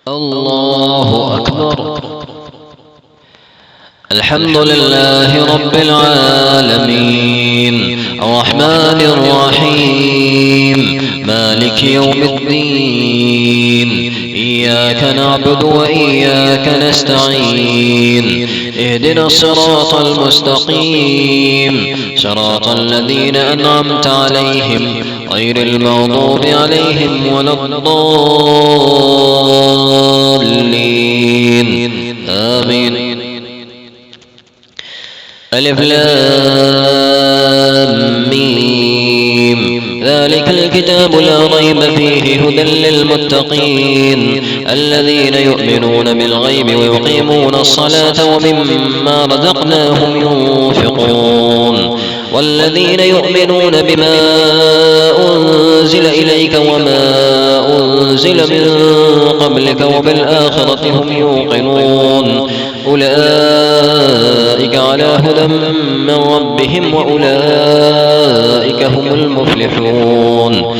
الله أكبر. الحمد لله رب العالمين الرحمن الرحيم مالك يوم الدين إياك نعبد وإياك نستعين اهدنا الصراط المستقيم صراط الذين أنعمت عليهم غير المغضوب عليهم ولا الضالين آمين. ألف لام ميم ذلك الكتاب لا ريب فيه هدى للمتقين الذين يؤمنون بالغيب ويقيمون الصلاة ومما رزقناهم ينفقون والذين يؤمنون بما أنزل إليك وما أنزل من قبلك وبالآخرة هم يوقنون أولئك على هدى من ربهم وأولئك هم المفلحون.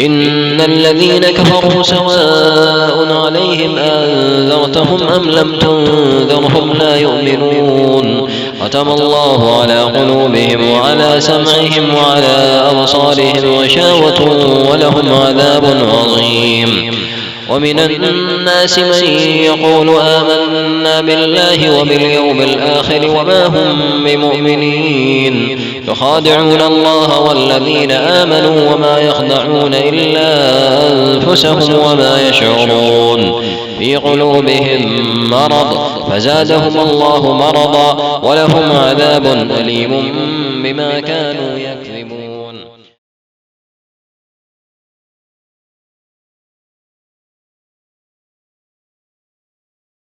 إن الذين كفروا سواء عليهم أنذرتهم أم لم تنذرهم لا يؤمنون ختم الله على قلوبهم وعلى سمعهم وعلى أبصارهم غشاوة ولهم عذاب عظيم. ومن الناس من يقول آمنا بالله وباليوم الآخر وما هم بمؤمنين يخادعون الله والذين آمنوا وما يخدعون إلا أنفسهم وما يشعرون في قلوبهم مرض فزادهم الله مرضا ولهم عذاب أليم بما كانوا يكذبون.